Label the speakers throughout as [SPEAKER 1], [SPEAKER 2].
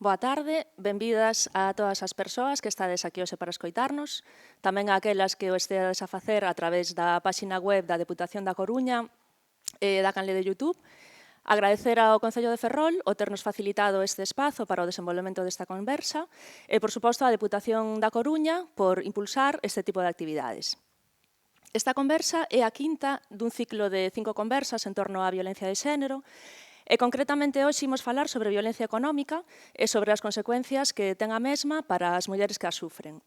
[SPEAKER 1] Boa tarde, benvidas a todas as persoas que estades aquí hoxe para escoitarnos, tamén a aquelas que o esteades a facer a través da páxina web da Deputación da Coruña e da canle de YouTube. Agradecer ao Concello de Ferrol o ternos facilitado este espazo para o desenvolvemento desta conversa e, por suposto, á Deputación da Coruña por impulsar este tipo de actividades. Esta conversa é a quinta dun ciclo de 5 conversas en torno á violencia de xénero. E concretamente hoxe imos falar sobre violencia económica e sobre as consecuencias que ten a mesma para as mulleres que a sufren.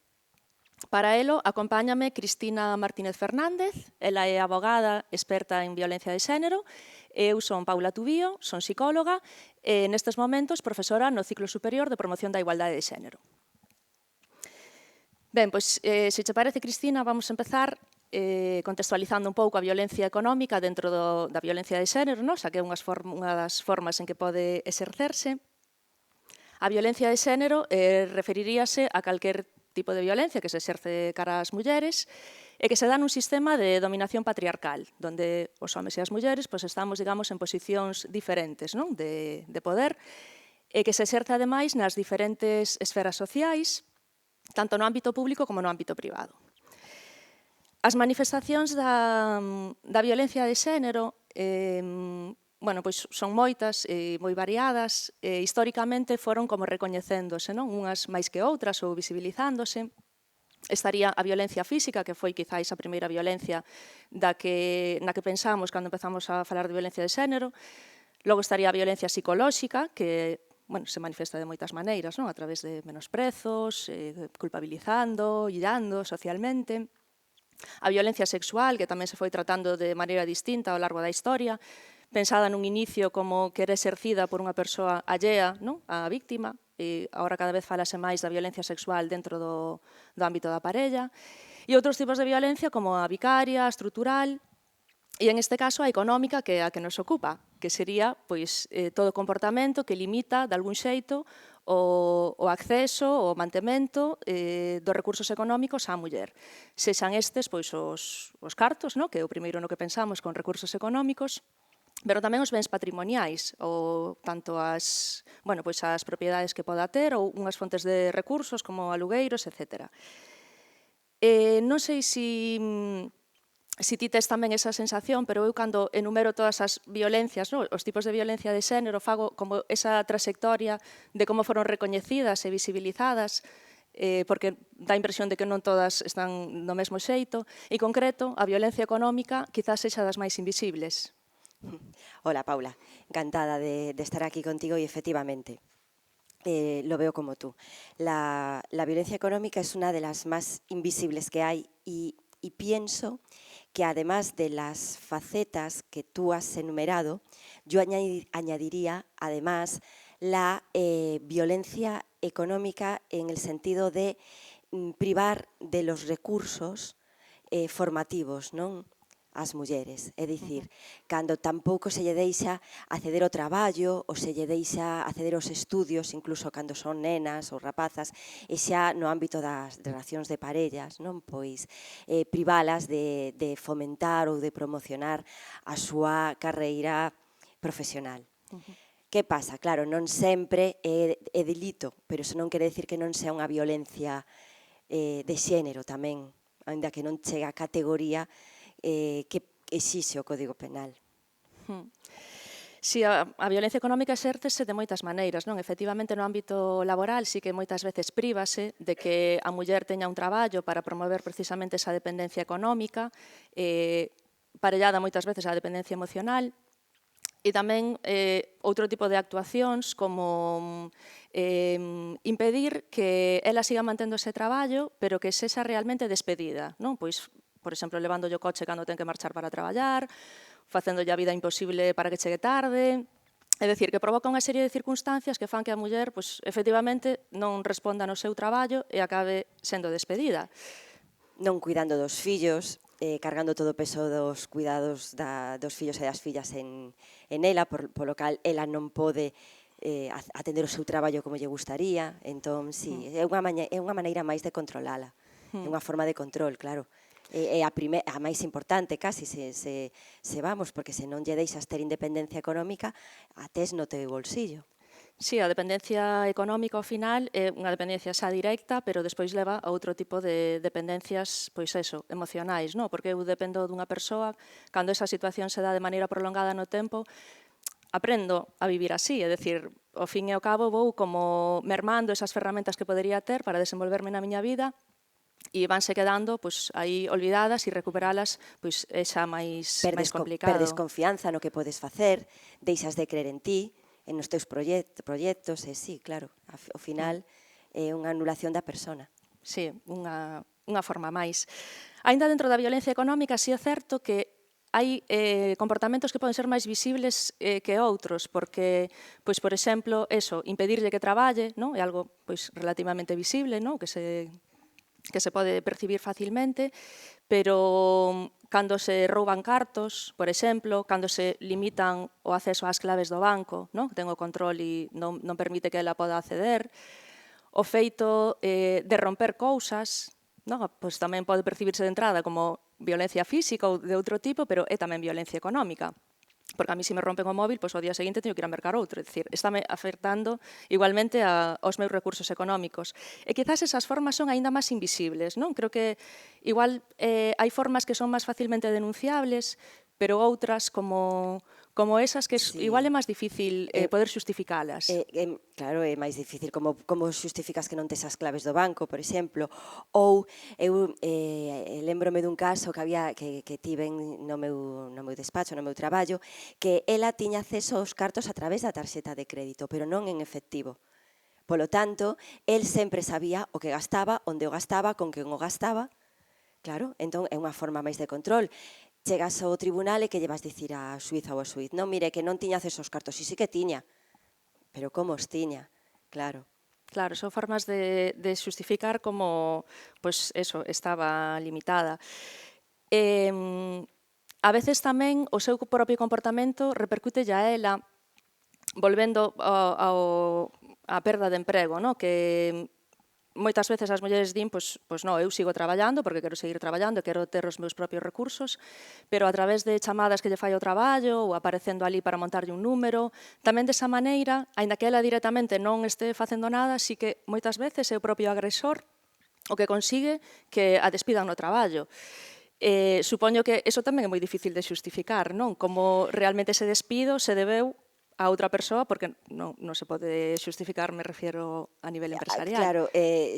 [SPEAKER 1] Para elo, acompáñame Cristina Martínez Fernández, ela é abogada experta en violencia de xénero, eu son Paula Tubío, son psicóloga e nestes momentos profesora no ciclo superior de promoción da igualdade de xénero. Ben, pois, se che parece, Cristina, vamos empezar contextualizando un pouco a violencia económica dentro da violencia de xénero, xa que é unha das formas en que pode exercerse. A violencia de xénero referiríase a calquer tipo de violencia que se exerce cara ás mulleres e que se dá nun sistema de dominación patriarcal, onde os homes e as mulleres estamos, digamos, en posicións diferentes de poder e que se exerce, ademais, nas diferentes esferas sociais, tanto no ámbito público como no ámbito privado. As manifestacións da violencia de xénero son moitas e moi variadas e históricamente foron como recoñecéndose, unhas máis que outras ou visibilizándose. Estaría a violencia física, que foi quizáis a primeira violencia na que pensamos cando empezamos a falar de violencia de xénero. Logo estaría a violencia psicolóxica, que se manifesta de moitas maneiras, a través de menosprezos, culpabilizando, illando socialmente. A violencia sexual, que tamén se foi tratando de maneira distinta ao largo da historia, pensada nun inicio como que era exercida por unha persoa allea á víctima, e agora cada vez falase máis da violencia sexual dentro do ámbito da parella, e outros tipos de violencia como a vicaria, a estrutural, e en este caso a económica, que é a que nos ocupa, que sería todo comportamento que limita, de algún xeito, o acceso, o mantemento dos recursos económicos á muller. Sexan estes os cartos, que é o primeiro no que pensamos con recursos económicos, pero tamén os bens patrimoniais, ou tanto as propiedades que poda ter, ou unhas fontes de recursos como alugueiros, etc. Non sei se ti tes tamén esa sensación, pero eu cando enumero todas as violencias, os tipos de violencia de xénero, fago como esa trayectoria de como foron recoñecidas e visibilizadas, porque dá a impresión de que non todas están do mesmo xeito. En concreto, a violencia económica quizás sexa das máis invisibles.
[SPEAKER 2] Hola, Paula. Encantada de estar aquí contigo y efectivamente lo veo como tú. La violencia económica es una de las más invisibles que hay y pienso que además de las facetas que tú has enumerado, yo añadiría además la violencia económica en el sentido de privar de los recursos formativos, non? As mulleres, é dicir, cando tampouco se lle deixa acceder ao traballo ou se lle deixa acceder aos estudios, incluso cando son nenas ou rapazas, e xa no ámbito das relacións de parellas, non? Pois privalas de fomentar ou de promocionar a súa carreira profesional. Que pasa? Claro, non sempre é delito, pero iso non quere decir que non sea unha violencia de xénero tamén, ainda que non chega a categoría que exixe o Código Penal.
[SPEAKER 1] Si, a violencia económica exércese de moitas maneiras, non? Efectivamente, no ámbito laboral sí que moitas veces prívase de que a muller teña un traballo para promover precisamente esa dependencia económica, parellada moitas veces á dependencia emocional, e tamén outro tipo de actuacións como impedir que ela siga mantendo ese traballo, pero que sexa realmente despedida, non? Pois, por exemplo, levándolle o coche cando ten que marchar para traballar, facéndolle a vida imposible para que chegue tarde. É dicir, que provoca unha serie de circunstancias que fan que a muller, efectivamente, non responda no seu traballo e acabe sendo despedida.
[SPEAKER 2] Non cuidando dos fillos, cargando todo o peso dos cuidados dos fillos e das fillas en ela, polo cal ela non pode atender o seu traballo como lle gustaría. Entón, sí, é unha maneira máis de controlala. É unha forma de control, claro. É a máis importante, casi, se vamos, porque se non lle deixas ter independencia económica, a tes no teu bolsillo.
[SPEAKER 1] Sí, a dependencia económica ao final é unha dependencia xa directa, pero despois leva a outro tipo de dependencias, pois eso, emocionais, non? Porque eu dependo dunha persoa, cando esa situación se dá de maneira prolongada no tempo, aprendo a vivir así, é dicir, ao fin e ao cabo vou como mermando esas ferramentas que podería ter para desenvolverme na miña vida e vanse quedando pois, aí olvidadas e recuperalas pois, é xa máis
[SPEAKER 2] Perdes
[SPEAKER 1] complicado.
[SPEAKER 2] confianza no que podes facer, deixas de crer en ti, nos teus proxectos, e sí, claro, ao final é unha anulación da persona.
[SPEAKER 1] Sí, unha forma máis. Aínda dentro da violencia económica, si é certo que hai comportamentos que poden ser máis visibles que outros, porque, pois, por exemplo, eso, impedirlle que traballe, non? É algo pois, relativamente visible, non? Que se pode percibir facilmente, pero cando se rouban cartos, por exemplo, cando se limitan o acceso ás claves do banco, non? Que ten o control e non permite que ela poda acceder, o feito de romper cousas, non? Pois tamén pode percibirse de entrada como violencia física ou de outro tipo, pero é tamén violencia económica. Porque a mí se me rompen o móvil, pois ao día seguinte teño que ir a mercar outro. É dicir, estáme afectando igualmente aos meus recursos económicos. E quizás esas formas son aínda máis invisibles, non? Creo que igual hai formas que son máis facilmente denunciables, pero outras como esas que igual é máis difícil poder xustificalas.
[SPEAKER 2] Claro, é máis difícil. Como xustificas que non tes as claves do banco, por exemplo? Ou eu lembrome dun caso que tiven no meu despacho, no meu traballo, que ela tiña acceso aos cartos a través da tarxeta de crédito, pero non en efectivo. Polo tanto, el sempre sabía o que gastaba, onde o gastaba, con quen o gastaba. Claro, entón é unha forma máis de control. Chegas ao tribunal e que lle vas dicir a xuíza ou a xuíz? Non, mire, que non tiña acceso aos cartos. Sí que tiña, pero como os tiña? Claro.
[SPEAKER 1] Claro, son formas de xustificar como, pois, eso, estaba limitada. A veces tamén o seu propio comportamento repercute a ela, volvendo á perda de emprego, no? Que moitas veces as mulleres din, pois non, eu sigo traballando porque quero seguir traballando, quero ter os meus propios recursos, pero a través de chamadas que lle fai ao traballo ou aparecendo ali para montarlle un número, tamén desa maneira, aínda que ela directamente non este facendo nada, sí que moitas veces é o propio agresor o que consigue que a despidan no traballo. Supoño que eso tamén é moi difícil de xustificar, non? Como realmente ese despido se debeu a outra persoa, porque non se pode xustificar, me refiero a nivel empresarial.
[SPEAKER 2] Claro,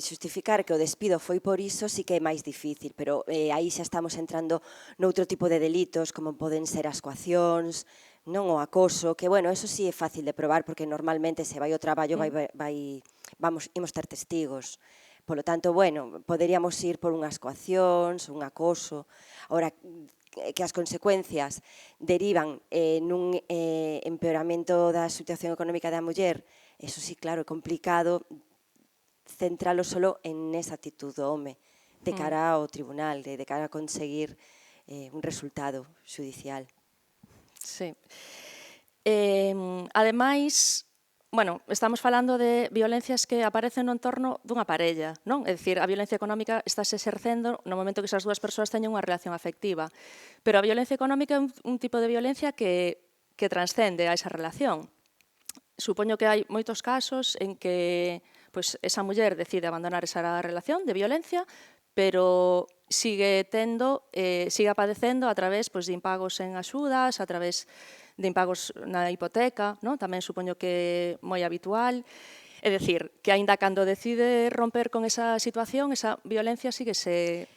[SPEAKER 2] xustificar que o despido foi por iso sí que é máis difícil, pero aí xa estamos entrando noutro tipo de delitos, como poden ser as coaccións, non o acoso, que, bueno, eso sí é fácil de probar, porque normalmente se vai ao traballo imos ter testigos. Polo tanto, bueno, poderíamos ir por unhas coaccións, un acoso. Ora, que as consecuencias derivan nun empeoramento da situación económica da muller, eso sí, claro, é complicado centralo solo en esa actitud do home, de cara ao tribunal, de cara a conseguir un resultado xudicial.
[SPEAKER 1] Sí. Ademais, bueno, estamos falando de violencias que aparecen no entorno dunha parella, non? É dicir, a violencia económica estáse exercendo no momento que esas dúas persoas teñen unha relación afectiva. Pero a violencia económica é un tipo de violencia que transcende a esa relación. Supoño que hai moitos casos en que pois, esa muller decide abandonar esa relación de violencia, pero sigue padecendo a través pois, de impagos en axudas, a través de impagos na hipoteca, non? Tamén supoño que é moi habitual. É dicir, que aínda cando decide romper con esa situación, esa violencia sigue se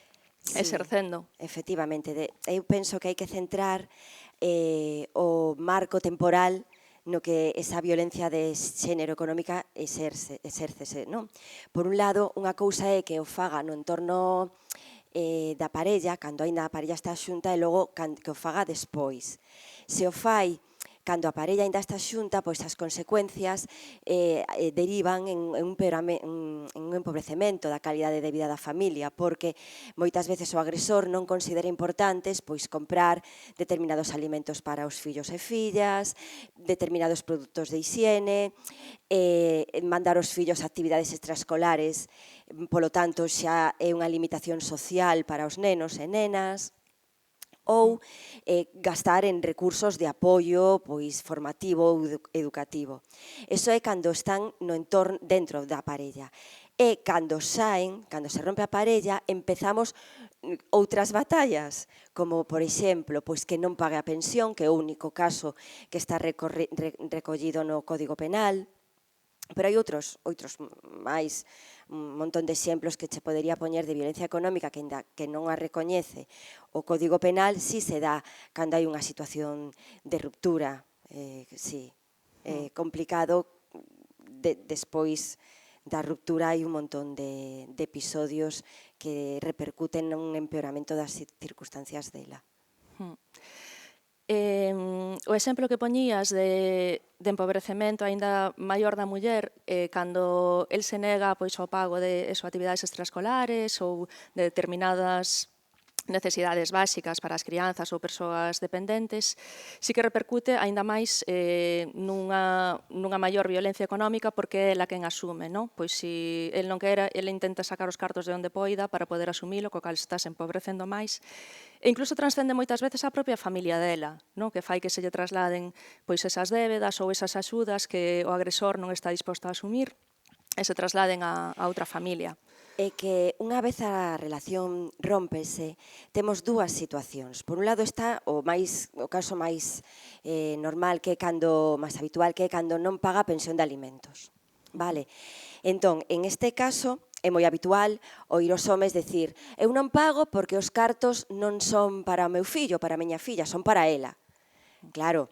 [SPEAKER 1] exercendo.
[SPEAKER 2] Efectivamente. Eu penso que hai que centrar o marco temporal no que esa violencia de xénero económica exércese, non? Por un lado, unha cousa é que o faga no entorno da parella, cando aínda a parella está xunta, e logo que o faga despois. Se o fai cando a parella aínda está xunta, pois as consecuencias derivan en un empobrecemento da calidade de vida da familia, porque moitas veces o agresor non considera importantes pois comprar determinados alimentos para os fillos e fillas, determinados produtos de hixiene, mandar os fillos a actividades extraescolares, polo tanto xa é unha limitación social para os nenos e nenas. ou gastar en recursos de apoio pois formativo ou educativo. Eso é cando están no entorno dentro da parella. E cando saen, cando se rompe a parella, empezamos outras batallas, como, por exemplo, pois que non pague a pensión, que é o único caso que está recollido no Código Penal. Pero hai outros máis, un montón de exemplos que che podería poñer de violencia económica que non a recoñece o Código Penal, si se dá cando hai unha situación de ruptura, si, complicado. Despois da ruptura hai un montón de episodios que repercuten nun empeoramento das circunstancias dela.
[SPEAKER 1] O exemplo que poñías de empobrecemento aínda maior da muller, cando el se nega pois, ao pago de actividades extraescolares ou de determinadas necesidades básicas para as crianzas ou persoas dependentes, sí que repercute aínda máis nunha maior violencia económica porque é ela quen asume, non? Pois se el non quera, el intenta sacar os cartos de onde poida para poder asumilo, co cal estás empobrecendo máis. E incluso transcende moitas veces a propia familia dela, non? Que fai que se lle trasladen pois esas débedas ou esas axudas que o agresor non está disposto a asumir e se trasladen a outra familia.
[SPEAKER 2] É que unha vez a relación rómpese, temos dúas situacións. Por un lado está o caso máis normal, que é cando máis habitual, que é cando non paga a pensión de alimentos. Vale? Entón, en este caso, é moi habitual oír os homes decir: eu non pago porque os cartos non son para o meu fillo, para a miña filla, son para ela. Claro,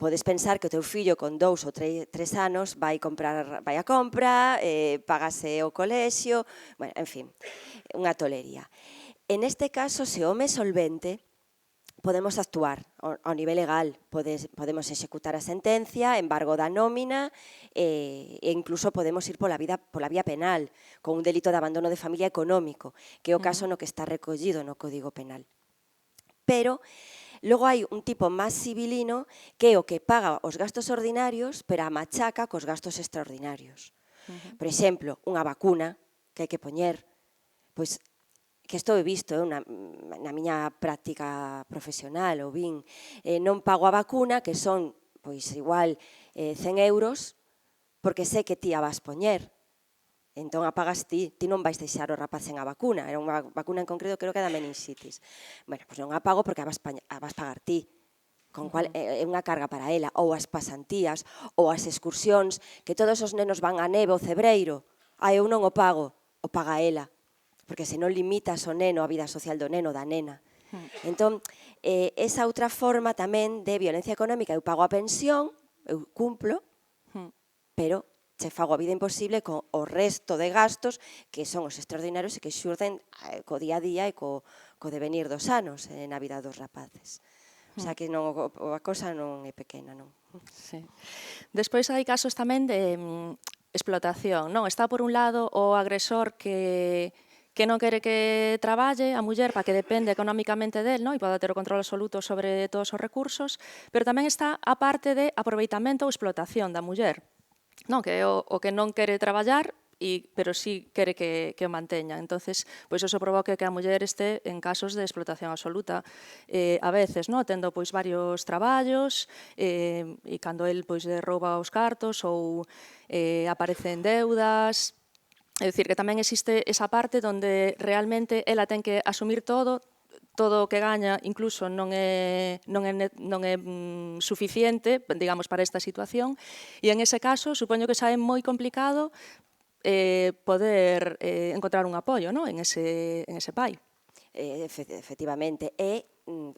[SPEAKER 2] podes pensar que o teu fillo con 2 ou 3 anos vai a compra, pagase o colexio, bueno, en fin, unha tolería. En este caso, se o home é solvente, podemos actuar ao nivel legal, podemos executar a sentencia, embargo da nómina e incluso podemos ir pola vía penal, con un delito de abandono de familia económico, que é o caso no que está recollido no Código Penal. Pero logo hai un tipo máis civilino que é o que paga os gastos ordinarios, pero a machaca cos gastos extraordinarios. Por exemplo, unha vacuna que hai que poñer, pois que isto he visto na miña práctica profesional, ou vin, non pago a vacuna, que son, pois igual, 100 euros, porque sei que ti a vas poñer. Entón a pagas ti non vais deixar o rapaz en a vacuna, era unha vacuna en concreto, creo que era da meninxitis. Bueno, pois non a pago porque a vas pagar ti, con cual é unha carga para ela, ou as pasantías, ou as excursións, que todos os nenos van a neve ou cebreiro, eu non o pago, o paga ela, porque senón limitas o neno, a vida social do neno, da nena. Entón, esa outra forma tamén de violencia económica, eu pago a pensión, eu cumplo, pero che fago a vida imposible con o resto de gastos que son os extraordinarios e que xurden co día a día e co devenir dos anos na vida dos rapaces. O sea que a cosa non é pequena, non?
[SPEAKER 1] Sí. Despois hai casos tamén de explotación, non? Está por un lado o agresor que non quere que traballe a muller para que depende económicamente del, non? E poda ter o control absoluto sobre todos os recursos, pero tamén está a parte de aproveitamento ou explotación da muller, non, que é o que non quere traballar, pero sí quere que o manteña. Entonces, pois eso provoca que a muller este en casos de explotación absoluta. A veces, non, tendo pois varios traballos, e cando el pois rouba os cartos ou aparecen deudas. É dicir, que tamén existe esa parte onde realmente ela ten que asumir todo o que gaña incluso non é suficiente, digamos, para esta situación, e en ese caso supoño que xa é moi complicado poder encontrar un apoio, non? en ese pai.
[SPEAKER 2] Efectivamente,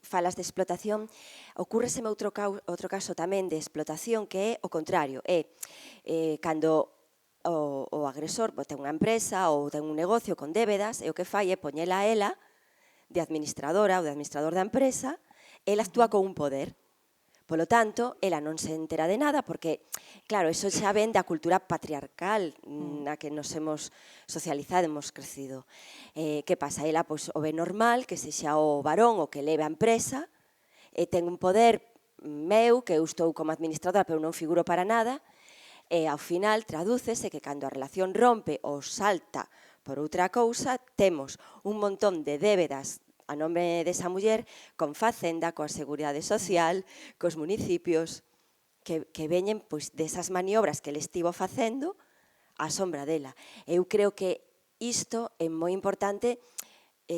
[SPEAKER 2] falas de explotación, ocúrreseme outro caso tamén de explotación que é o contrario, cando o agresor ten unha empresa ou ten un negocio con débedas e o que fai é poñela a ela de administradora ou de administrador da empresa, ela actúa con un poder. Polo tanto, ela non se entera de nada porque, claro, eso xa ven da cultura patriarcal na que nos hemos socializado, hemos crecido. Que pasa? Ela pois, o ve normal que sexa o varón o que leve a empresa, ten un poder meu que eu estou como administradora pero non figuro para nada, e ao final tradúcese que cando a relación rompe ou salta por outra cousa, temos un montón de débedas a nome desa muller con Facenda, coa Seguridade Social, cos municipios, que veñen pois, desas maniobras que ele estivo facendo á sombra dela. Eu creo que isto é moi importante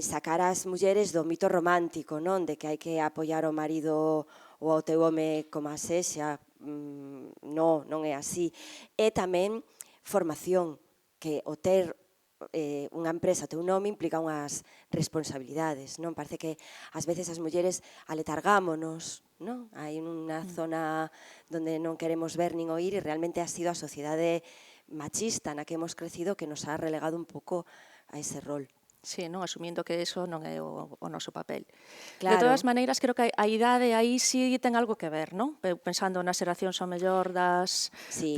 [SPEAKER 2] sacar as mulleres do mito romántico, non? De que hai que apoiar ao marido ou ao teu home como a sexa. Non é así. E tamén formación, que o ter unha empresa teu nome implica unhas responsabilidades, non? Parece que ás veces as mulleres aletargámonos, non? Hai unha zona onde non queremos ver nin oír e realmente ha sido a sociedade machista na que hemos crecido que nos ha relegado un pouco a ese rol.
[SPEAKER 1] Sí, non, asumindo que eso non é o noso papel. De
[SPEAKER 2] Claro.
[SPEAKER 1] todas maneiras, creo que a idade aí sí ten algo que ver, non? Pensando nas xeracións ao mellor das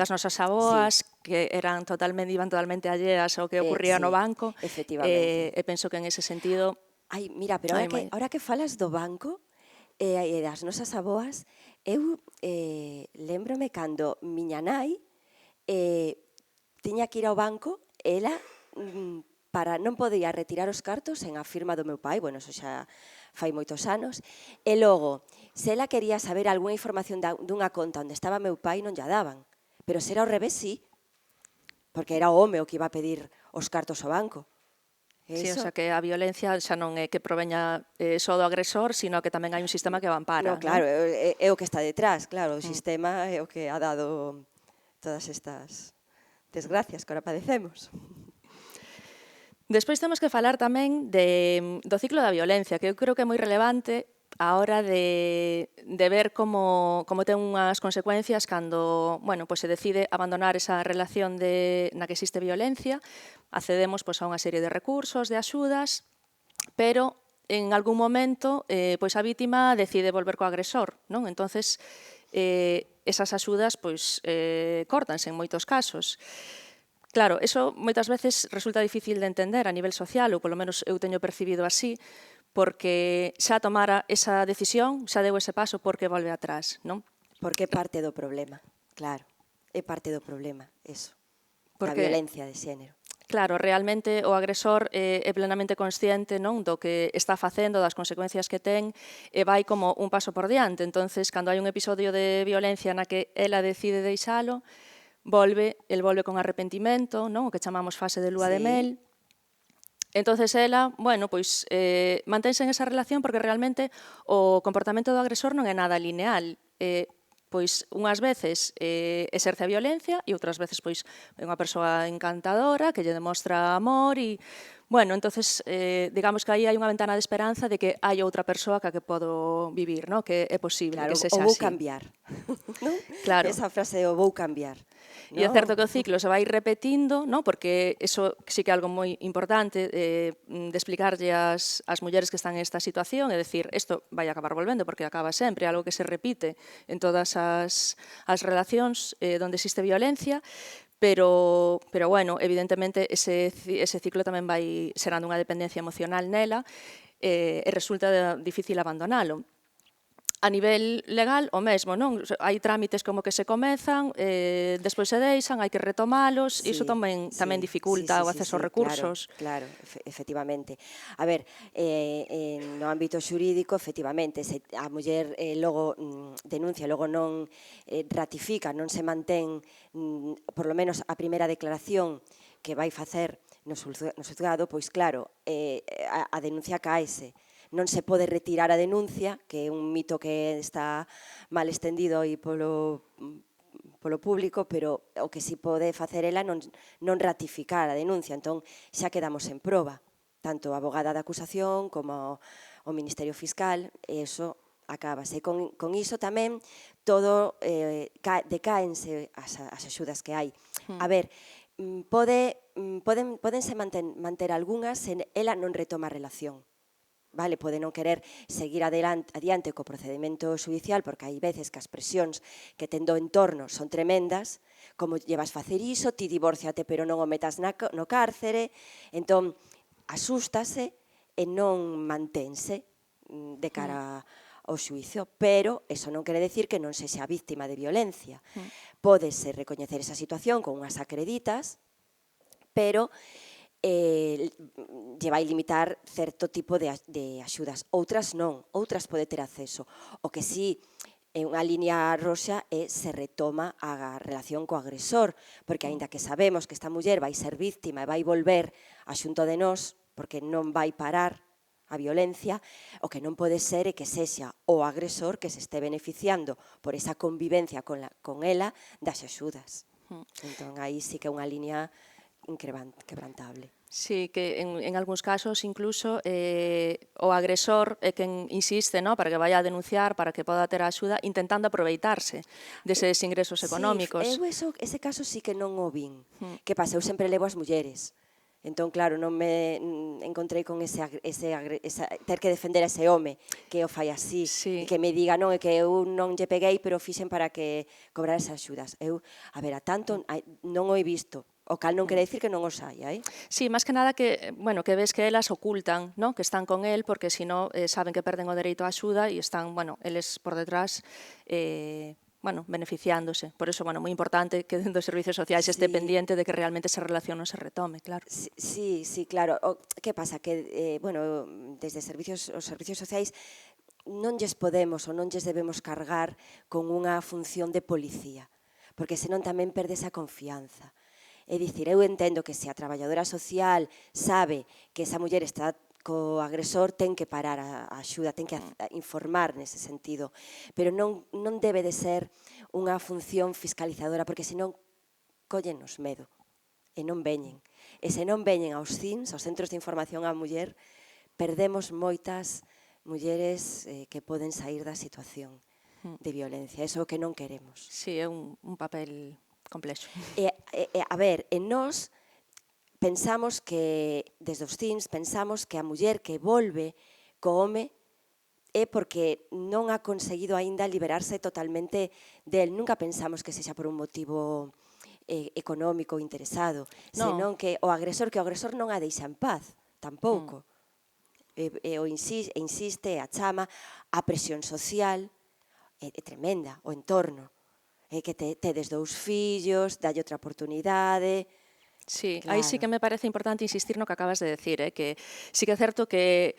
[SPEAKER 1] nosas aboas, que iban totalmente alleas ao que ocurría no banco.
[SPEAKER 2] Efectivamente.
[SPEAKER 1] E penso que en ese sentido...
[SPEAKER 2] Ai, mira, pero ahora que falas do banco e das nosas aboas, eu lembrome cando miña nai tiña que ir ao banco, ela non podía retirar os cartos en a firma do meu pai, bueno, eso xa fai moitos anos, e logo, se ela quería saber algunha información dunha conta onde estaba meu pai, non lla daban, pero se era ao revés, sí, porque era o home o que iba a pedir os cartos ao banco.
[SPEAKER 1] Sí, o sea que a violencia xa non é que proveña só do agresor, sino que tamén hai un sistema que o ampara.
[SPEAKER 2] No, claro, é o que está detrás, claro, o sistema é o que ha dado todas estas desgracias que ahora padecemos.
[SPEAKER 1] Despois temos que falar tamén do ciclo da violencia, que eu creo que é moi relevante a hora de ver como ten unhas consecuencias cando se decide abandonar esa relación na que existe violencia, accedemos a unha serie de recursos, de axudas, pero en algún momento a vítima decide volver co agresor, non? Entonces, esas axudas córtanse en moitos casos. Claro, eso moitas veces resulta difícil de entender a nivel social, ou polo menos eu teño percibido así, porque xa tomara esa decisión, xa deu ese paso, porque volve atrás, non?
[SPEAKER 2] Porque é parte do problema, claro, é parte do problema, eso, da violencia de xénero.
[SPEAKER 1] Claro, realmente o agresor é plenamente consciente, non, do que está facendo, das consecuencias que ten, e vai como un paso por diante. Entonces, cando hai un episodio de violencia na que ela decide deixalo, el volve con arrepentimento, non? O que chamamos fase de lúa de mel. Entonces ela, mantense en esa relación porque realmente o comportamento do agresor non é nada lineal. Unhas veces exerce a violencia e outras veces é unha persoa encantadora que lle demostra amor e, entonces digamos que aí hai unha ventana de esperanza de que hai outra persoa que podo vivir, que é posible que sexa así.
[SPEAKER 2] O vou cambiar.
[SPEAKER 1] Claro.
[SPEAKER 2] Esa frase, o vou cambiar.
[SPEAKER 1] E é certo que o ciclo se vai repetindo, porque eso sí que é algo moi importante de explicarlle ás mulleres que están en esta situación, é dicir, isto vai acabar volvendo porque acaba sempre, algo que se repite en todas as relacións onde existe violencia, pero evidentemente ese ciclo tamén vai xerando unha dependencia emocional nela e resulta difícil abandonalo. A nivel legal, o mesmo, non? Hai trámites como que se comezan, despois se deixan, hai que retomalos, e iso tamén dificulta o acceso aos recursos.
[SPEAKER 2] Claro, efectivamente. A ver, no ámbito xurídico, efectivamente, se a muller logo denuncia, logo non ratifica, non se mantén, por lo menos a primeira declaración que vai facer no xulgado, pois claro, a denuncia caese. Non se pode retirar a denuncia, que é un mito que está mal estendido aí polo público, pero o que si pode facer ela non ratificar a denuncia. Entón, xa quedamos en proba, tanto a abogada da acusación como o Ministerio Fiscal, e iso acabase. Con iso tamén todo decáense as axudas que hai. A ver, podense manter algunhas se ela non retoma a relación. Vale, pode non querer seguir adiante co procedimento judicial porque hai veces que as presións que ten do entorno son tremendas, como llevas facer iso, ti divórciate pero non o metas no cárcere, entón asústase e non mantense de cara ao xuizo, pero eso non quere decir que non sexa víctima de violencia. Pódese recoñecer esa situación con unhas acreditas, pero lle vai limitar certo tipo de axudas. Outras non, outras pode ter acceso. O que sí, unha liña roxa se retoma a relación co agresor, porque aínda que sabemos que esta muller vai ser víctima e vai volver a xunto de nós, porque non vai parar a violencia, o que non pode ser é que sexa o agresor que se este beneficiando por esa convivencia con ela das axudas. Entón, aí sí que é unha liña inquebrantable.
[SPEAKER 1] Sí, que en algúns casos incluso o agresor é quen insiste, ¿no?, para que vaya a denunciar, para que poda ter a axuda, intentando aproveitarse deses ingresos económicos.
[SPEAKER 2] Sí, eu ese caso sí que non o vin. Que pasa? Eu sempre levo as mulleres. Entón, claro, non me encontrei con ter que defender a ese home que o fai así, e que me diga, non, é que eu non lle peguei, pero fixen para que cobrar esas axudas. Eu, a ver, a tanto non o he visto. O cal non quere dicir que non os hai,
[SPEAKER 1] Sí, máis que nada que, bueno, que ves que elas ocultan, ¿no?, que están con el, porque si no saben que perden o dereito á axuda e están, bueno, eles por detrás, bueno, beneficiándose. Por eso, bueno, moi importante que dentro dos servicios sociais este pendiente de que realmente esa relación non se retome, claro.
[SPEAKER 2] Sí, claro. Que pasa? Que, bueno, desde os servicios sociais non lles podemos ou non lles debemos cargar con unha función de policía, porque senón tamén perde esa confianza. É dicir, eu entendo que se a traballadora social sabe que esa muller está co agresor, ten que parar a axuda, ten que informar nese sentido, pero non debe de ser unha función fiscalizadora, porque senón collennos medo e non veñen. E se non veñen aos CINS, aos Centros de Información á Muller, perdemos moitas mulleres que poden sair da situación de violencia. Eso é o que non queremos.
[SPEAKER 1] Sí, é un papel complexo.
[SPEAKER 2] A ver, nós pensamos que, desde os CINS, pensamos que a muller que volve co home é porque non ha conseguido aínda liberarse totalmente del. Nunca pensamos que sexa por un motivo económico interesado, senón que o agresor non a deixa en paz, tampouco. O insiste, a chama, a presión social é tremenda, o entorno. Que tedes 2 fillos, dalle outra oportunidade.
[SPEAKER 1] Sí, aí sí que me parece importante insistir no que acabas de decir, que sí que é certo que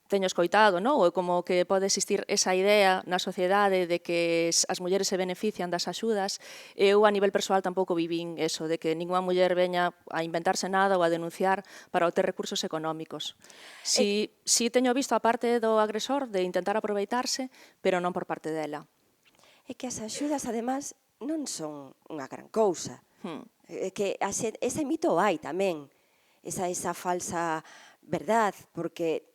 [SPEAKER 1] teño escoitado, ou como que pode existir esa idea na sociedade de que as mulleres se benefician das axudas. Eu a nivel persoal tampouco vivín eso, de que ninguna muller veña a inventarse nada ou a denunciar para obter recursos económicos. Si teño visto a parte do agresor de intentar aproveitarse, pero non por parte dela.
[SPEAKER 2] É que as axudas, además, non son unha gran cousa. É que ese mito hai tamén, esa falsa verdad, porque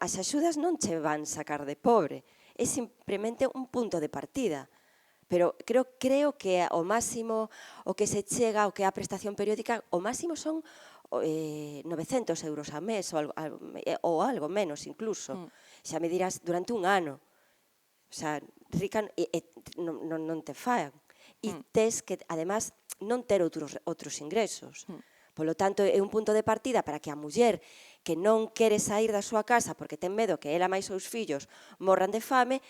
[SPEAKER 2] as axudas non che van sacar de pobre, é simplemente un punto de partida. Pero creo que o máximo, o que se chega, o que é a prestación periódica, o máximo son 900 euros a mes ou algo menos incluso. Xa me dirás, durante un ano. O sea, rica non te fan. E tes que, además, non ter outros ingresos. Polo tanto, é un punto de partida para que a muller que non quere sair da súa casa porque ten medo que ela máis os fillos morran de fame,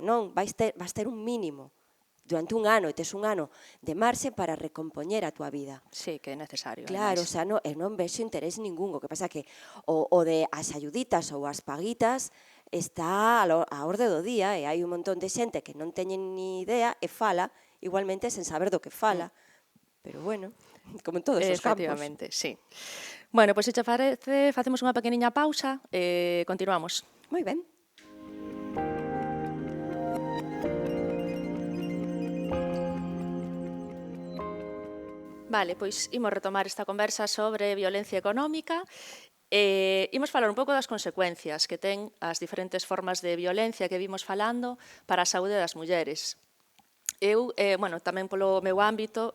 [SPEAKER 2] non, vas ter un mínimo durante un ano, e tes un ano de marxe para recompoñer a túa vida.
[SPEAKER 1] Sí, que é necesario.
[SPEAKER 2] Claro, o sea, non vexo interés ningún. O que pasa é que o de as ayuditas ou as paguitas está á orde do día, e hai un montón de xente que non teñen ni idea e fala igualmente sen saber do que fala. Pero bueno, como en todos os campos.
[SPEAKER 1] Efectivamente, sí. Bueno, pois se che parece, facemos unha pequeniña pausa e continuamos.
[SPEAKER 2] Moi ben.
[SPEAKER 1] Vale, pois imos retomar esta conversa sobre violencia económica. Imos falar un pouco das consecuencias que ten as diferentes formas de violencia que vimos falando para a saúde das mulleres. Eu, bueno, tamén polo meu ámbito,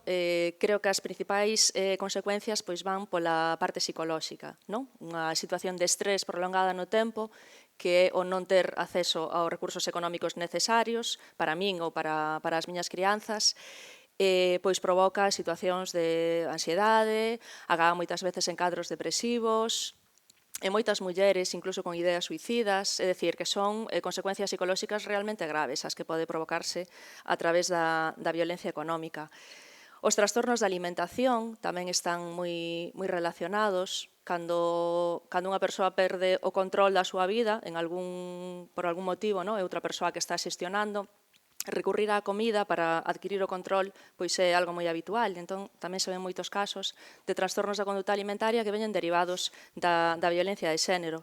[SPEAKER 1] creo que as principais consecuencias pois van pola parte psicolóxica, non? Unha situación de estrés prolongada no tempo, que é o non ter acceso aos recursos económicos necesarios para min ou para as miñas crianzas, pois provoca situacións de ansiedade, acaba moitas veces en cadros depresivos, e moitas mulleres, incluso con ideas suicidas, é dicir, que son consecuencias psicolóxicas realmente graves as que pode provocarse a través da violencia económica. Os trastornos de alimentación tamén están moi relacionados. Cando unha persoa perde o control da súa vida por algún motivo, é outra persoa que está xestionando, recurrir á comida para adquirir o control pois é algo moi habitual. Entón, tamén se ven moitos casos de trastornos da conduta alimentaria que veñen derivados da violencia de xénero.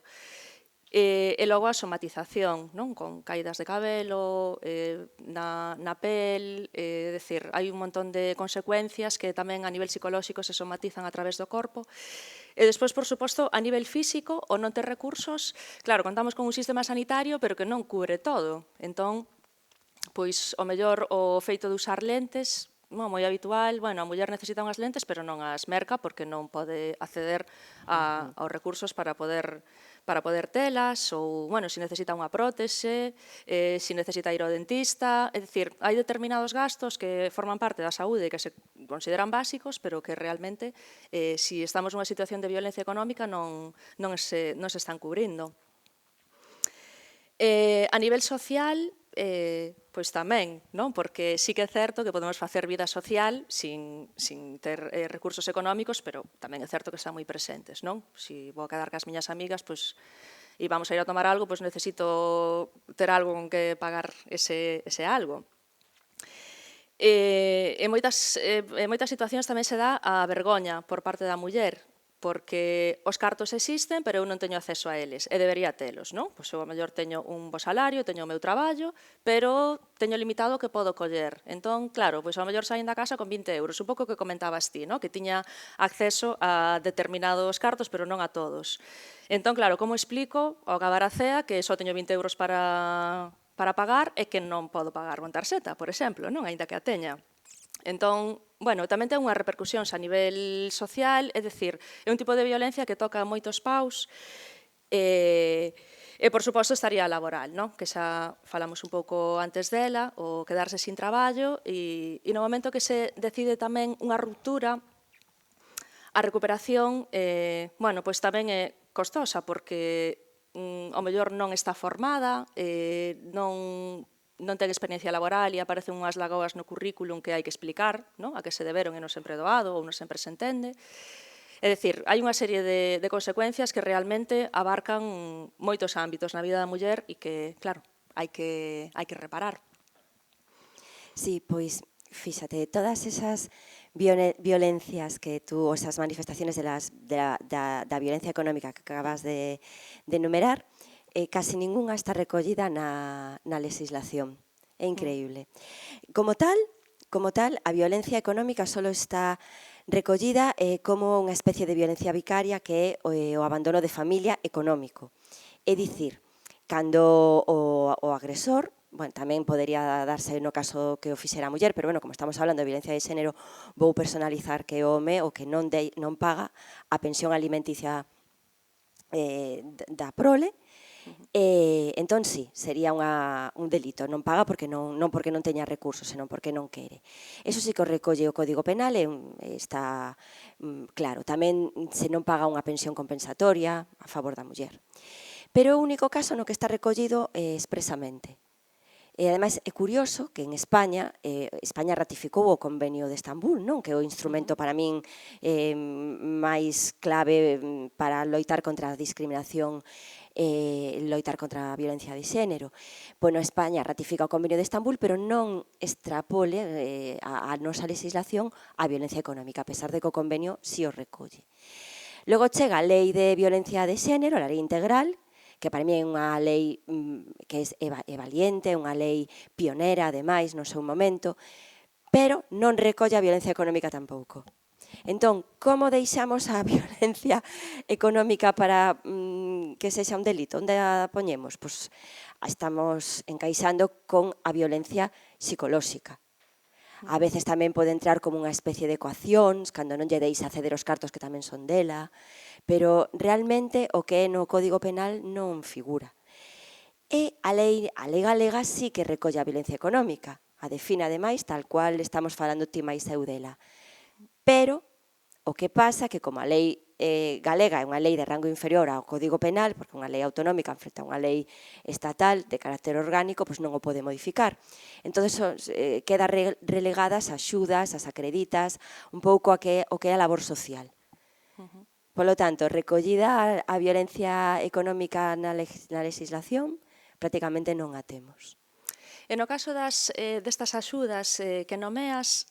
[SPEAKER 1] E logo a somatización, con caídas de cabelo, na pel, é dicir, hai un montón de consecuencias que tamén a nivel psicolóxico se somatizan a través do corpo. E despois, por suposto, a nivel físico, o non ter recursos, claro, contamos con un sistema sanitario, pero que non cubre todo. Entón, pois, o mellor, o feito de usar lentes, moi habitual, a muller necesita unhas lentes, pero non as merca porque non pode acceder aos recursos para poder telas, ou, se necesita unha prótese, se necesita ir ao dentista, é dicir, hai determinados gastos que forman parte da saúde que se consideran básicos, pero que realmente, se estamos nunha situación de violencia económica, non se están cubrindo. A nivel social, pois tamén, porque sí que é certo que podemos facer vida social sin ter recursos económicos, pero tamén é certo que están moi presentes. Se vou a quedar cas miñas amigas, e vamos a ir a tomar algo, pois necesito ter algo con que pagar ese algo. En moitas situacións tamén se dá a vergoña por parte da muller, porque os cartos existen, pero eu non teño acceso a eles, e debería telos, Pois eu, a mellor, teño un bo salario, teño o meu traballo, pero teño limitado o que podo coller. Entón, claro, pois ao mellor saín da casa con 20 euros, un pouco que comentabas ti, que tiña acceso a determinados cartos, pero non a todos. Entón, claro, como explico ao acabar a cea que só teño 20 euros para pagar e que non podo pagar con tarxeta, por exemplo, aínda que a teña. Entón, tamén ten unhas repercusións a nivel social, é dicir, é un tipo de violencia que toca moitos paus e, por suposto, estaría a laboral, que xa falamos un pouco antes dela, o quedarse sin traballo e no momento que se decide tamén unha ruptura, a recuperación, pois tamén é costosa porque ao mellor non está formada, non ten experiencia laboral e aparecen unhas lagoas no currículum que hai que explicar, a que se deberon e non sempre doado ou non sempre se entende. É dicir, hai unha serie de consecuencias que realmente abarcan moitos ámbitos na vida da muller e que, claro, hai que reparar.
[SPEAKER 2] Sí, pois, fíxate, todas esas violencias que tú, ou esas manifestaciones da violencia económica que acabas de enumerar, casi ningunha está recollida na legislación. É increíble. Como tal, a violencia económica só está recollida como unha especie de violencia vicaria que é o abandono de familia económico. É dicir, cando o agresor, tamén podería darse no caso que o fixera a muller, pero, como estamos hablando de violencia de xénero, vou personalizar que o home o que non paga a pensión alimenticia da prole. Entón, sí, sería un delito. Non paga non porque non teña recursos, senón porque non quere. Eso sí que o recolle o Código Penal, está claro. Tamén se non paga unha pensión compensatoria a favor da muller. Pero é o único caso no que está recollido expresamente. E, ademais, é curioso que en España ratificou o Convenio de Estambul, que é o instrumento para min máis clave para loitar contra a discriminación loitar contra a violencia de xénero. España ratifica o Convenio de Estambul, pero non extrapole a nosa legislación a violencia económica, a pesar de que o convenio si o recolle. Logo chega a Lei de Violencia de Xénero, a Lei Integral, que para mí é unha lei que é valiente, unha lei pionera, ademais, no seu momento, pero non recolle a violencia económica tampouco. Entón, como deixamos a violencia económica para que sexa un delito? Onde a poñemos? Pois estamos encaixando con a violencia psicolóxica. A veces tamén pode entrar como unha especie de coaccións, cando non lle deis acceder os cartos que tamén son dela, pero realmente o que é no Código Penal non figura. E a lei galega sí que recolle a violencia económica, a define ademais tal cual estamos falando ti máis eu dela. Pero O que pasa que como a lei galega é unha lei de rango inferior ao Código Penal, porque unha lei autonómica enfrenta unha lei estatal de carácter orgánico, pois non o pode modificar. Entón, queda relegadas as axudas, as acreditas, un pouco o que é a labor social. Polo tanto, recollida a violencia económica na legislación, prácticamente non a temos.
[SPEAKER 1] E no caso destas axudas que nomeas,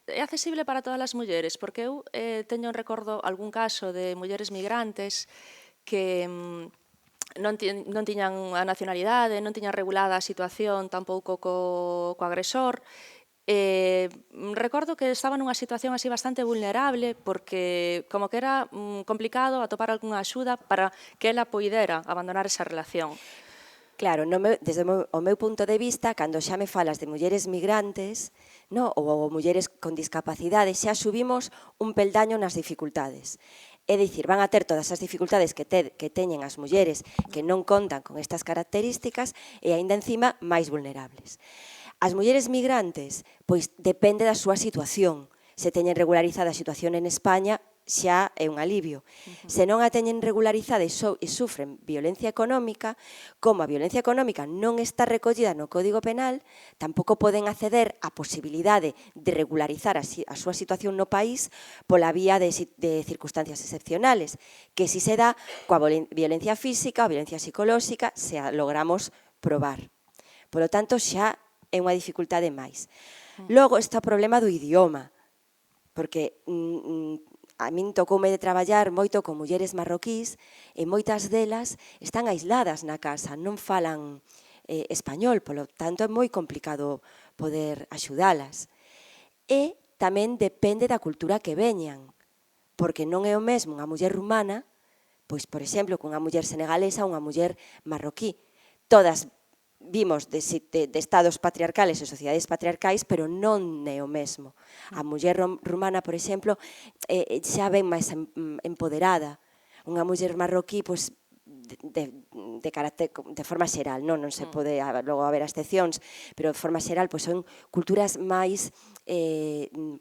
[SPEAKER 1] é accesible para todas as mulleres? Porque eu teño en recordo algún caso de mulleres migrantes que non tiñan a nacionalidade, non tiñan regulada a situación tampouco co agresor. Recordo que estaba nunha situación así bastante vulnerable porque como que era complicado atopar algunha axuda para que ela poidera abandonar esa relación.
[SPEAKER 2] Claro, desde o meu punto de vista, cando xa me falas de mulleres migrantes ou mulleres con discapacidade, xa subimos un peldaño nas dificultades. É dicir, van a ter todas as dificultades que teñen as mulleres que non contan con estas características e aínda encima máis vulnerables. As mulleres migrantes, pois depende da súa situación. Se teñen regularizada a situación en España, xa é un alivio. Se non a teñen regularizada e sufren violencia económica, como a violencia económica non está recollida no Código Penal, tampouco poden acceder á posibilidade de regularizar a súa situación no país pola vía de circunstancias excepcionales, que si se dá coa violencia física ou violencia psicolóxica, se a logramos probar. Polo tanto, xa é unha dificultade máis. Logo está o problema do idioma, porque a min tocoume de traballar moito con mulleres marroquís e moitas delas están aisladas na casa, non falan español, polo tanto é moi complicado poder axudalas. E tamén depende da cultura que veñan, porque non é o mesmo unha muller rumana, pois, por exemplo, que unha muller senegalesa ou unha muller marroquí. Todas vimos de estados patriarcales e sociedades patriarcais, pero non é o mesmo. A muller rumana, por exemplo, xa ven máis empoderada. Unha muller marroquí, pois, de carácter, de forma xeral, non se pode, logo haber excepcións, pero de forma xeral, pois son culturas máis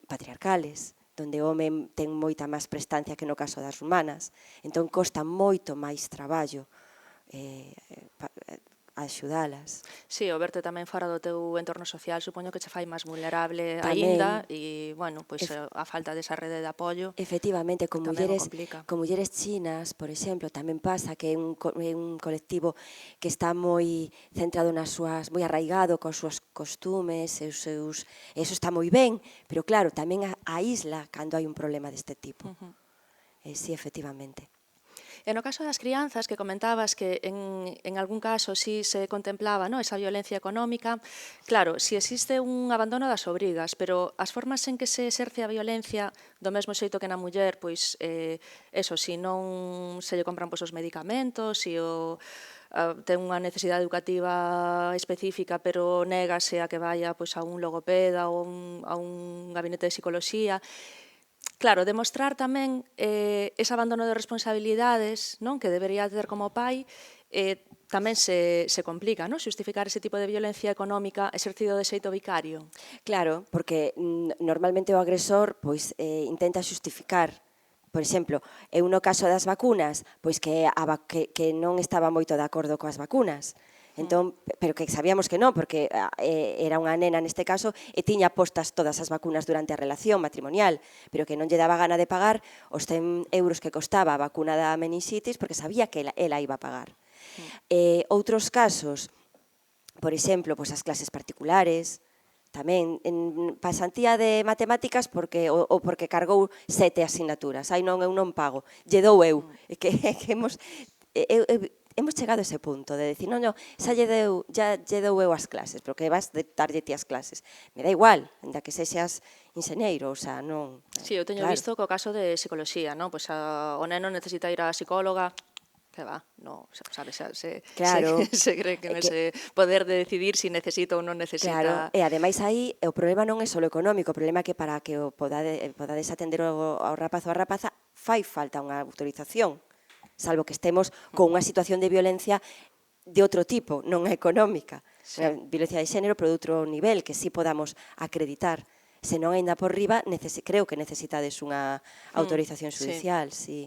[SPEAKER 2] patriarcales, onde o home ten moita máis prestancia que no caso das rumanas. Entón, costa moito máis traballo axudalas.
[SPEAKER 1] Sí, o verte tamén fora do teu entorno social supoño que che fai máis vulnerable aínda e, bueno, pois a falta desa rede de apoio
[SPEAKER 2] efectivamente, con mulleres chinas, por exemplo, tamén pasa que é un colectivo que está moi centrado moi arraigado cos seus costumes, eso está moi ben, pero claro, tamén a isla cando hai un problema deste tipo. Sí, efectivamente.
[SPEAKER 1] E no caso das crianzas, que comentabas que en algún caso sí se contemplaba esa violencia económica, claro, si existe un abandono das obrigas, pero as formas en que se exerce a violencia, do mesmo xeito que na muller, pois, si non se lle compran os medicamentos, se ten unha necesidade educativa específica, pero négase a que vaya a un logopeda ou a un gabinete de psicoloxía. Claro, demostrar tamén ese abandono de responsabilidades que debería ter como pai tamén se complica, xustificar ese tipo de violencia económica exercido de xeito vicario.
[SPEAKER 2] Claro, porque normalmente o agresor intenta xustificar. Por exemplo, eu no caso das vacunas, pois que non estaba moito de acordo coas vacunas. Entón, pero que sabíamos que non, porque era unha nena neste caso e tiña postas todas as vacunas durante a relación matrimonial, pero que non lle daba gana de pagar os 100 euros que costaba a vacuna da meninxitis porque sabía que ela iba a pagar. Outros casos, por exemplo, as clases particulares, tamén en pasantía de matemáticas porque cargou 7 asignaturas. Ai non, eu non pago, lle dou eu. Que hemos chegado a ese punto de decir, non, xa lle dou eu as clases, pero que vas de darlle ti as clases. Me dá igual, ainda que sexas enxeñeiro, o sea, non...
[SPEAKER 1] Sí, eu teño visto co caso de psicología, pois o neno necesita ir á psicóloga, que va, non, sabes, se cree que ese poder de decidir si necesita ou non necesita...
[SPEAKER 2] Claro, e ademais aí o problema non é só económico, o problema é que para que podades atender ao rapaz ou a rapaza fai falta unha autorización, salvo que estemos con unha situación de violencia de outro tipo, non económica. Violencia de xénero, pero de outro nivel, que sí podamos acreditar. senón aínda por riba, creo que necesitades unha autorización judicial, sí.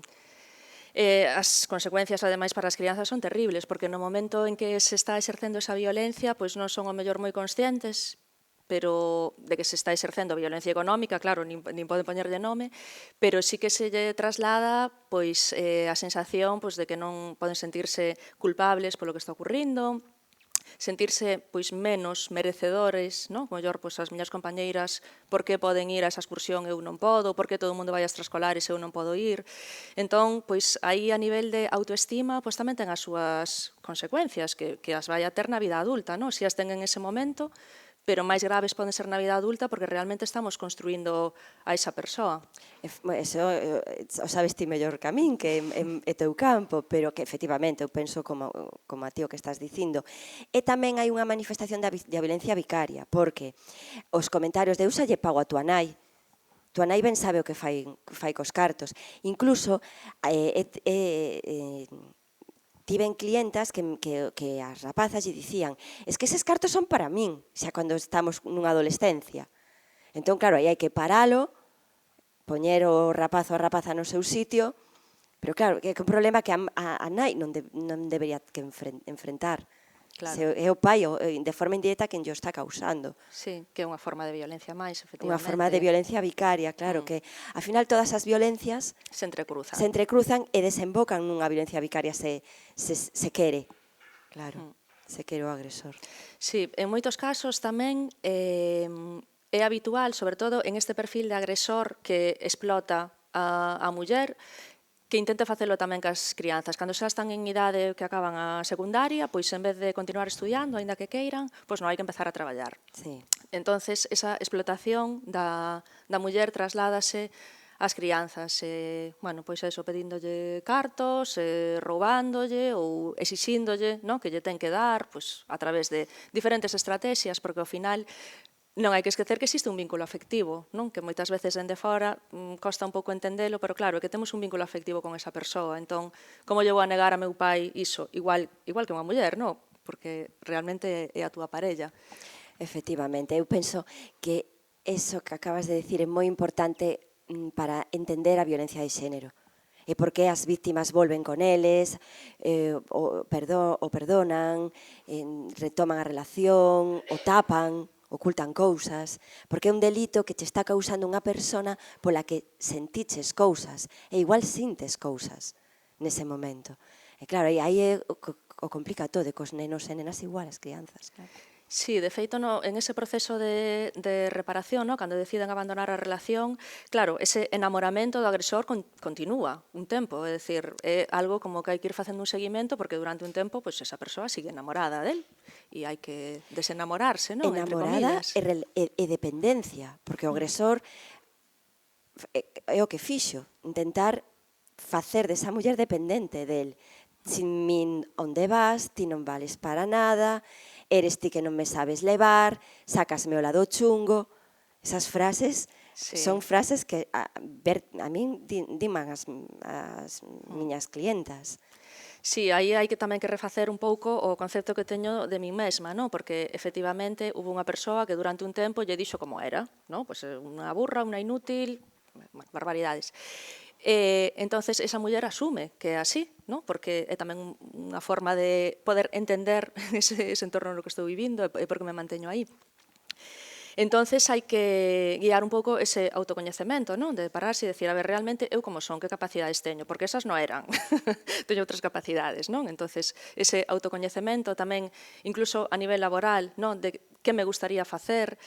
[SPEAKER 1] As consecuencias, ademais, para as crianzas son terribles, porque no momento en que se está exercendo esa violencia, pois non son ao mellor moi conscientes, pero de que se está exercendo violencia económica, claro, nin poden poñerlle nome, pero sí que se lle traslada pois a sensación pois de que non poden sentirse culpables polo que está ocurrindo, sentirse pois menos merecedores, non? Mellor pois as miñas compañeiras, por que poden ir a esa excursión e eu non podo, por que todo o mundo vai a extraescolares e eu non podo ir. Entón, pois aí a nivel de autoestima, pois tamén ten as súas consecuencias que as vai a ter na vida adulta, non? Si as ten en ese momento, pero máis graves poden ser na vida adulta porque realmente estamos construindo a esa persoa.
[SPEAKER 2] Eso o sabes ti mellor que a min, que é teu campo, pero que efectivamente eu penso como a ti o que estás dicindo. E tamén hai unha manifestación da violencia vicaria, porque os comentarios de "usa lle pago a tua nai", tua nai ben sabe o que fai cos cartos. Incluso tiven clientas que as rapazas lle dicían es que eses cartos son para min, xa cando estamos nunha adolescencia. Entón, claro, aí hai que paralo, poñer o rapazo ou a rapaza no seu sitio, pero claro, é un problema que a nai non debería que enfrentar.
[SPEAKER 1] Claro.
[SPEAKER 2] É o pai, de forma indirecta, quen o está causando.
[SPEAKER 1] Sí, que é unha forma de violencia máis, efectivamente.
[SPEAKER 2] Unha forma de violencia vicaria, claro, que, ao final, todas as violencias
[SPEAKER 1] se
[SPEAKER 2] entrecruzan e desembocan nunha violencia vicaria se quere. Claro, se quere o agresor.
[SPEAKER 1] Sí, en moitos casos tamén é habitual, sobre todo en este perfil de agresor que explota a muller, que intente facelo tamén cas crianzas. Cando xa están en idade que acaban a secundaria, pois en vez de continuar estudiando, aínda que queiran, pois non hai que empezar a traballar.
[SPEAKER 2] Sí.
[SPEAKER 1] Entonces, esa explotación da muller trasládase ás crianzas, bueno, pois eso, pedíndolle cartos, roubándolle ou exixíndolle, non, que lle ten que dar, pois a través de diferentes estrategias, porque ao final non hai que esquecer que existe un vínculo afectivo, non? Que moitas veces dende fora costa un pouco entendelo, pero claro, que temos un vínculo afectivo con esa persoa. Entón, como lle vou a negar a meu pai iso? Igual que unha muller, non? Porque realmente é a túa parella.
[SPEAKER 2] Efectivamente, eu penso que eso que acabas de decir é moi importante para entender a violencia de xénero. E por que as víctimas volven con eles, o perdonan, retoman a relación, o tapan, ocultan cousas, porque é un delito que te está causando unha persona pola que sentiches cousas, e igual sintes cousas nese momento. E claro, aí o complica todo, cos nenos e nenas igual, as crianzas, claro.
[SPEAKER 1] Sí, de feito, en ese proceso de reparación, cando deciden abandonar a relación, claro, ese enamoramento do agresor continúa un tempo, é dicir, é algo como que hai que ir facendo un seguimento porque durante un tempo esa persoa sigue enamorada del e hai que desenamorarse, non?
[SPEAKER 2] Enamorada e dependencia, porque o agresor é o que fixo, intentar facer desa muller dependente del. Sin min onde vas, ti non vales para nada, eres ti que non me sabes levar, sácasme o lado chungo. Esas frases son frases que a min diman as miñas clientas.
[SPEAKER 1] Sí, aí hai que tamén que refacer un pouco o concepto que teño de min mesma, non? Porque efectivamente hubo unha persoa que durante un tempo lle dixo como era, non? Pois unha burra, unha inútil, barbaridades. Entonces esa muller asume que é así, non? Porque é tamén unha forma de poder entender ese entorno no que estou vivindo e por que me manteño aí. Entonces hai que guiar un pouco ese autocoñecemento, non? De pararse e decir, a ver, realmente eu como son, que capacidades teño? Porque esas non eran. Teño outras capacidades, non? Entonces ese autocoñecemento tamén, incluso a nivel laboral, non? De que me gustaría facer,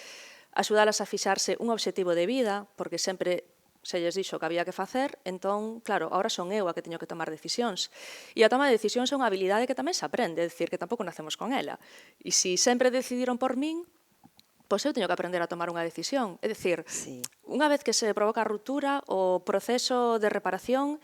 [SPEAKER 1] axudalas a fixarse un obxectivo de vida, porque sempre se lles dixo que había que facer, entón, claro, agora son eu a que teño que tomar decisións. E a toma de decisións é unha habilidade que tamén se aprende, é dicir, que tampouco nacemos con ela. E se sempre decidiron por min, pois eu teño que aprender a tomar unha decisión. É dicir, unha vez que se provoca a ruptura, o proceso de reparación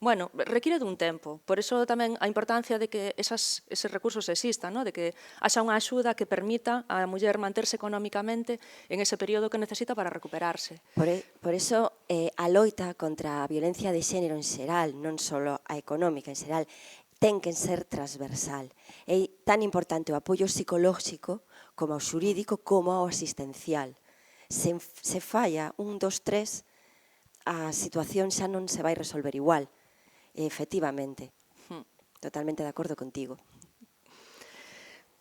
[SPEAKER 1] bueno, require dun tempo. Por iso tamén a importancia de que eses recursos existan, de que haxa unha axuda que permita a muller manterse económicamente en ese período que necesita para recuperarse.
[SPEAKER 2] Por iso a loita contra a violencia de xénero en xeral, non só a económica en xeral, ten que ser transversal. É tan importante o apoio psicolóxico como ao xurídico, como ao asistencial. Se falla un, dos, tres, a situación xa non se vai resolver igual. Efectivamente, totalmente de acordo contigo.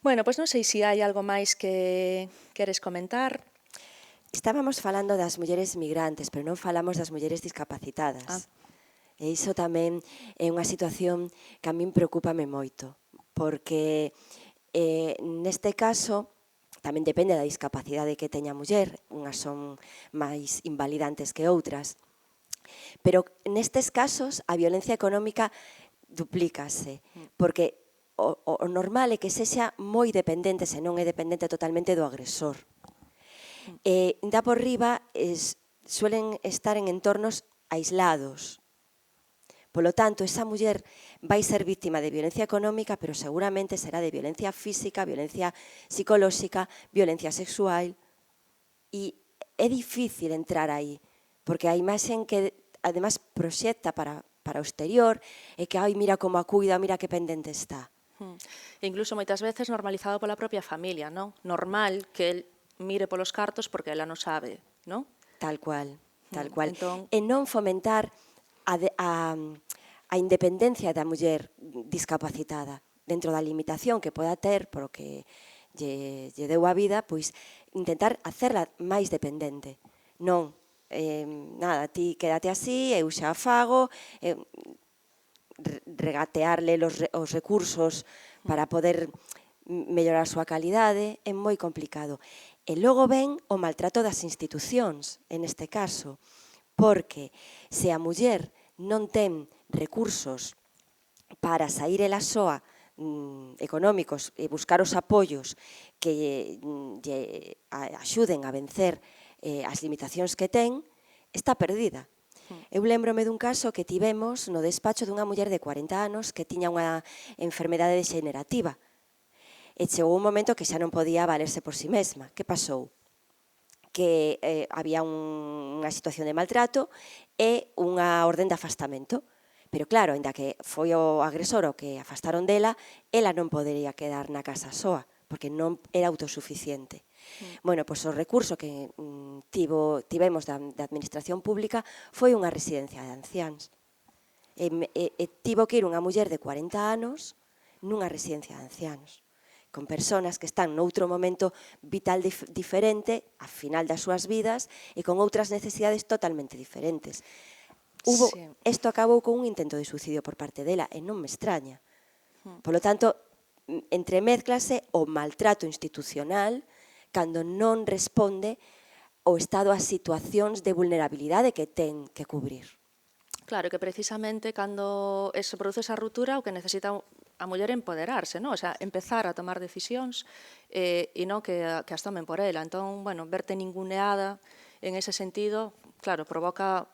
[SPEAKER 1] Bueno, pois non sei se hai algo máis que queres comentar.
[SPEAKER 2] Estábamos falando das mulleres migrantes, pero non falamos das mulleres discapacitadas. E iso tamén é unha situación que a min preocúpame moito, porque neste caso tamén depende da discapacidade que teña a muller, unhas son máis invalidantes que outras, pero nestes casos a violencia económica duplícase, porque o normal é que sexa moi dependente, se non é dependente totalmente do agresor. Da por riba suelen estar en entornos aislados. Polo tanto, esa muller vai ser víctima de violencia económica, pero seguramente será de violencia física, violencia psicolóxica, violencia sexual. E é difícil entrar aí, porque a imaxe que además proxecta para o exterior é que, ai, mira como a cuida, mira que pendente está.
[SPEAKER 1] E incluso moitas veces normalizado pola propia familia, non? Normal que el mire polos cartos porque ela non sabe, non?
[SPEAKER 2] Tal cual, tal cual.
[SPEAKER 1] Entón,
[SPEAKER 2] E non fomentar a independencia da muller discapacitada dentro da limitación que poda ter polo que lle deu a vida, pois intentar hacerla máis dependente. Non, nada, ti quédate así, eu xa fago, regatearle os recursos para poder mellorar a súa calidade, é moi complicado. E logo ven o maltrato das institucións, en este caso, porque se a muller non ten recursos para sair ela soa económicos e buscar os apoios que lle axuden a vencer as limitacións que ten, está perdida. Eu lembrome dun caso que tivemos no despacho dunha muller de 40 anos que tiña unha enfermedade degenerativa e chegou un momento que xa non podía valerse por si mesma. Que pasou? Que había unha situación de maltrato e unha orden de afastamento. Pero claro, ainda que foi o agresor o que afastaron dela, ela non podería quedar na casa soa, porque non era autosuficiente. Bueno, pois o recurso que tivemos da administración pública foi unha residencia de anciáns. E tivo que ir unha muller de 40 anos nunha residencia de anciáns, con personas que están noutro momento vital diferente, a final das súas vidas, e con outras necesidades totalmente diferentes. Isto acabou con un intento de suicidio por parte dela, e non me extraña. Polo tanto, entremézclase o maltrato institucional cando non responde o Estado ás situacións de vulnerabilidade que ten que cubrir.
[SPEAKER 1] Claro, que precisamente cando se produce esa ruptura o que necesita a muller é empoderarse, non? O sea, empezar a tomar decisións e non que as tomen por ela. Entón, bueno, verte ninguneada en ese sentido, claro, provoca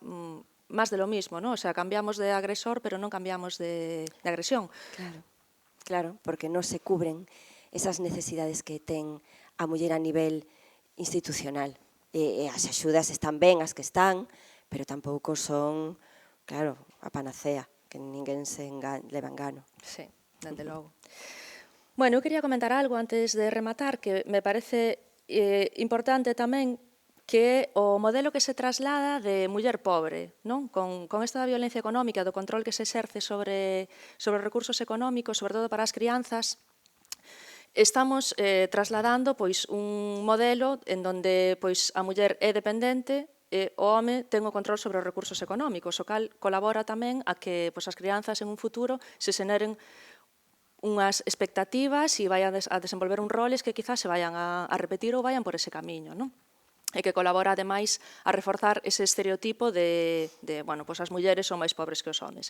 [SPEAKER 1] máis de lo mismo, non? O sea, cambiamos de agresor, pero non cambiamos de agresión.
[SPEAKER 2] Claro, porque non se cubren esas necesidades que ten a muller a nivel institucional. E as axudas están ben, as que están, pero tampouco son, claro, a panacea, que ninguén se leva engano.
[SPEAKER 1] Sí, dende logo. Bueno, eu quería comentar algo antes de rematar, que me parece importante tamén, que é o modelo que se traslada de muller pobre, non? Con esta da violencia económica, do control que se exerce sobre os recursos económicos, sobre todo para as crianzas, estamos trasladando pois un modelo en donde pois a muller é dependente e o home ten o control sobre os recursos económicos, o cal colabora tamén a que pois as crianzas en un futuro se xeneren unhas expectativas e vayan a desenvolver un roles que quizás se vayan a repetir ou vayan por ese camiño, non? E que colabora, ademais, a reforzar ese estereotipo de bueno, pois as mulleres son máis pobres que os homes.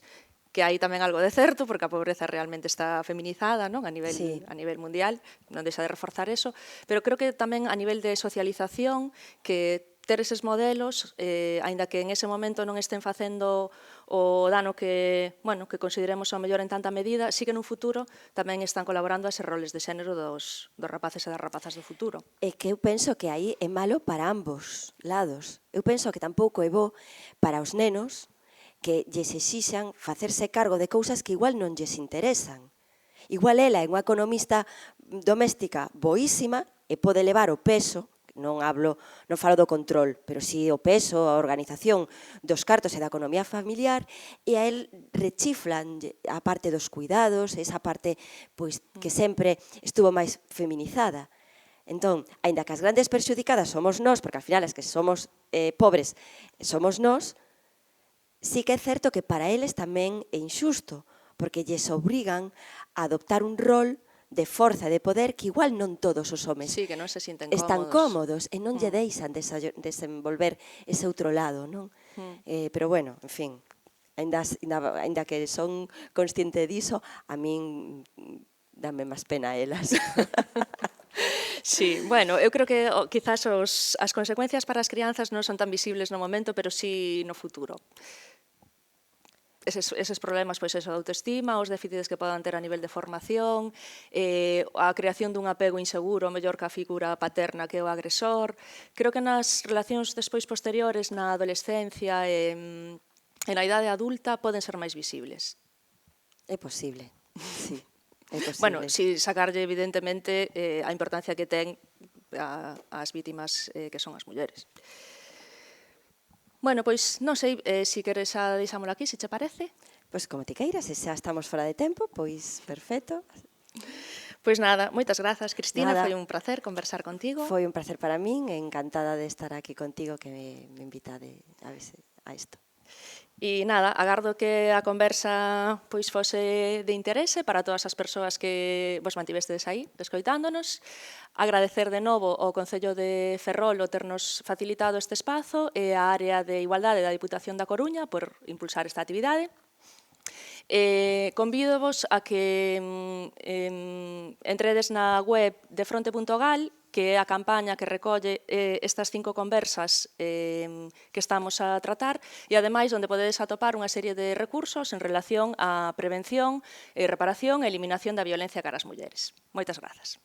[SPEAKER 1] Que hai tamén algo de certo, porque a pobreza realmente está feminizada, non? A nivel mundial, non deixa de reforzar eso, pero creo que tamén a nivel de socialización, que ter eses modelos, aínda que en ese momento non estén facendo o dano que consideremos o mellor en tanta medida, sí que nun futuro tamén están colaborando a eses roles de xénero dos rapaces e das rapazas do futuro.
[SPEAKER 2] É que eu penso que aí é malo para ambos lados. Eu penso que tampouco é bo para os nenos que lles exixan facerse cargo de cousas que igual non lles interesan. Igual ela é unha economista doméstica boísima, e pode levar o peso, non falo do control, pero si o peso, a organización dos cartos e da economía familiar, e a él rechiflan a parte dos cuidados, esa parte pois que sempre estuvo máis feminizada. Entón, aínda que as grandes perxudicadas somos nós, porque ao final as que somos pobres somos nós, sí que é certo que para eles tamén é injusto, porque lles obrigan a adoptar un rol de forza, de poder, que igual non todos os homes
[SPEAKER 1] Sí, que non se sinten
[SPEAKER 2] están
[SPEAKER 1] cómodos.
[SPEAKER 2] cómodos e non lle deixan desenvolver ese outro lado, non? Pero bueno, en fin, aínda que son consciente diso, a min dame máis pena elas.
[SPEAKER 1] Sí, bueno, eu creo que quizás as consecuencias para as crianzas non son tan visibles no momento, pero sí no futuro. Eses problemas, pois eso, de autoestima, os déficits que podan ter a nivel de formación, a creación dun apego inseguro, mellor que a figura paterna que é o agresor. Creo que nas relacións despois posteriores, na adolescencia e na idade adulta, poden ser máis visibles.
[SPEAKER 2] É posible, sí. É posible.
[SPEAKER 1] Bueno, si sacarlle evidentemente a importancia que ten ás vítimas que son as mulleres. Bueno, pois non sei se queres xa deixámolo aquí, se che parece.
[SPEAKER 2] Pois como ti queiras, se xa estamos fora de tempo, pois perfecto.
[SPEAKER 1] Pois nada, moitas grazas, Cristina,
[SPEAKER 2] Nada.
[SPEAKER 1] foi un placer conversar contigo.
[SPEAKER 2] Foi un placer para min, encantada de estar aquí contigo, que me invitade a isto.
[SPEAKER 1] E nada, agardo que a conversa pois fose de interese para todas as persoas que vos mantivestes aí, escoitándonos. Agradecer de novo ao Concello de Ferrol o ternos facilitado este espazo e a Área de Igualdade da Diputación da Coruña por impulsar esta actividade. Convídovos a que entredes na web de fronte.gal, que é a campaña que recolle estas 5 conversas que estamos a tratar e, ademais, onde podedes atopar unha serie de recursos en relación á prevención, reparación e eliminación da violencia cara ás mulleres. Moitas grazas.